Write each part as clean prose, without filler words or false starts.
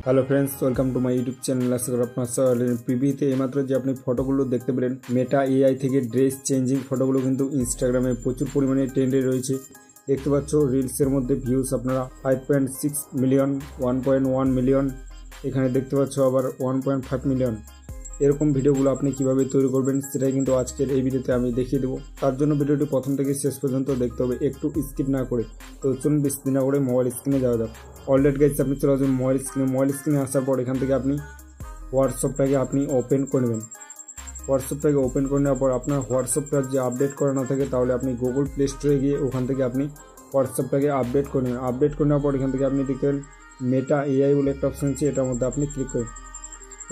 Hello friends, welcome to my YouTube channel. আশা করি আপনার সবাই প্রিভিতে এইমাত্র যে আপনি ফটোগুলো দেখতে পেলেন, মেটা এআই থেকে ড্রেস চেঞ্জিং ফটোগুলো কিন্তু ইনস্টাগ্রামে প্রচুর পরিমাণে ট্রেন্ডে রয়েছে। দেখতে পাচ্ছ রিলসের মধ্যে ভিউজ আপনারা 5.6 মিলিয়ন, 1.1 মিলিয়ন, এখানে দেখতে পাচ্ছ আবার 1.5 মিলিয়ন। এরকম ভিডিওগুলো আপনি কিভাবে তৈরি করবেন সেটাই কিন্তু আজকের এই ভিডিওতে আমি দেখিয়ে দেবো। তার জন্য ভিডিওটি প্রথম থেকে শেষ পর্যন্ত দেখতে হবে, একটু স্কিপ না করে। তো চলুন বেশি না করে মোবাইল স্ক্রিনে যাওয়া যাক। অলরেডি গাইস আপনি চলে আসবেন মোবাইল স্ক্রিনে আসার পর এখান থেকে আপনি হোয়াটসঅ্যাপটাকে আপনি ওপেন করে নেবেন। হোয়াটসঅ্যাপটাকে ওপেন করে নেওয়ার পর আপনার হোয়াটসঅ্যাপটা যে আপডেট করা না থাকে তাহলে আপনি গুগল প্লে স্টোরে গিয়ে ওখান থেকে আপনি হোয়াটসঅ্যাপটাকে আপডেট করে নেবেন। আপডেট করে নেওয়ার পর এখান থেকে আপনি দেখবেন মেটা এআই বলে একটা অপশন আছে, এটার মধ্যে আপনি ক্লিক করেন।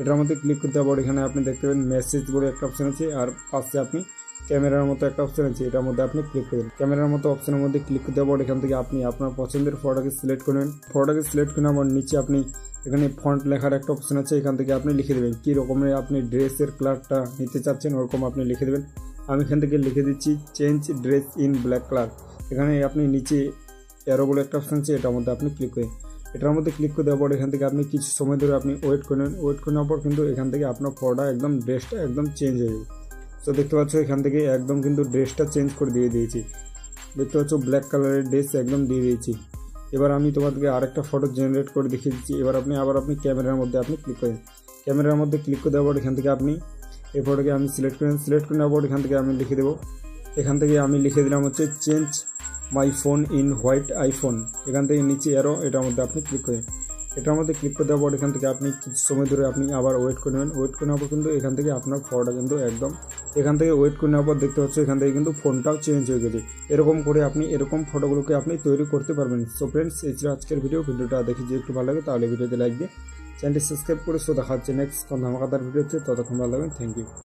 এটার মধ্যে ক্লিক করতে পর এখানে আপনি দেখতে পাবেন মেসেজ বলে একটা অপশন আছে, আর পাশে আপনি ক্যামেরার মতো একটা অপশন আছে, এটার মধ্যে আপনি ক্লিক করবেন। ক্যামেরার মতো অপশনের মধ্যে ক্লিক করতে পর এখান থেকে আপনি আপনার পছন্দের ফটোটাকে সিলেক্ট করবেন। ফটোটাকে সিলেক্ট করে নেওয়ার নিচে আপনি এখানে ফন্ট লেখার একটা অপশন আছে, এখান থেকে আপনি লিখে দেবেন কী রকমের আপনি ড্রেসের কালারটা নিতে চাচ্ছেন, ওরকম আপনি লিখে দেবেন। আমি এখান থেকে লিখে দিচ্ছি change dress in black colour. এখানে আপনি নিচে অ্যারো বলে একটা অপশন আছে, এটার মধ্যে আপনি ক্লিক করেন। এটার মধ্যে ক্লিক করে দেওয়ার পর এখান থেকে আপনি কিছু সময় ধরে আপনি ওয়েট করে নেন। ওয়েট করে নেওয়ার পর কিন্তু এখান থেকে আপনার ফটোটা একদম ড্রেসটা একদম চেঞ্জ হয়ে যাবে। তো দেখতে পাচ্ছ এখান থেকে একদম কিন্তু ড্রেসটা চেঞ্জ করে দিয়ে দিয়েছি। দেখতে পাচ্ছ ব্ল্যাক কালারের ড্রেস একদম দিয়ে দিয়েছি। এবার আমি তোমাদেরকে আরেকটা ফটো জেনারেট করে দেখিয়ে দিচ্ছি। এবার আপনি ক্যামেরার মধ্যে আপনি ক্লিক করেন। ক্যামেরার মধ্যে ক্লিক করে দেওয়ার পর এখান থেকে আপনি এই ফটোকে আমি সিলেক্ট করেন। সিলেক্ট করে নেওয়ার পর এখান থেকে আমি লিখে দেবো। এখান থেকে আমি লিখে দিলাম হচ্ছে change my phone in white iPhone. এখান থেকে নিচে এরো, এটার মধ্যে আপনি ক্লিক করেন। এটার মধ্যে ক্লিক করে দেওয়ার পর এখান থেকে আপনি কিছু সময় ধরে আপনি আবার ওয়েট করে নেবেন। ওয়েট করে নেওয়ার পর কিন্তু এখান থেকে আপনার ফটোটা কিন্তু একদম এখান থেকে ওয়েট করে নেওয়ার পর দেখতে পাচ্ছ এখান থেকে কিন্তু ফোনটাও চেঞ্জ হয়ে গেছে। এরকম করে আপনি এরকম ফটোগুলোকে আপনি তৈরি করতে পারবেন। সো ফ্রেন্ডস, এই ছিল আজকের ভিডিওটা দেখে যদি একটু ভালো লাগে তাহলে ভিডিওতে লাইক দিয়ে চ্যানেলটি সাবস্ক্রাইব করে। সো দেখা হচ্ছে নেক্সট ধামাকাদার ভিডিওতে। ততক্ষণ ভালো লাগবেন। Thank you.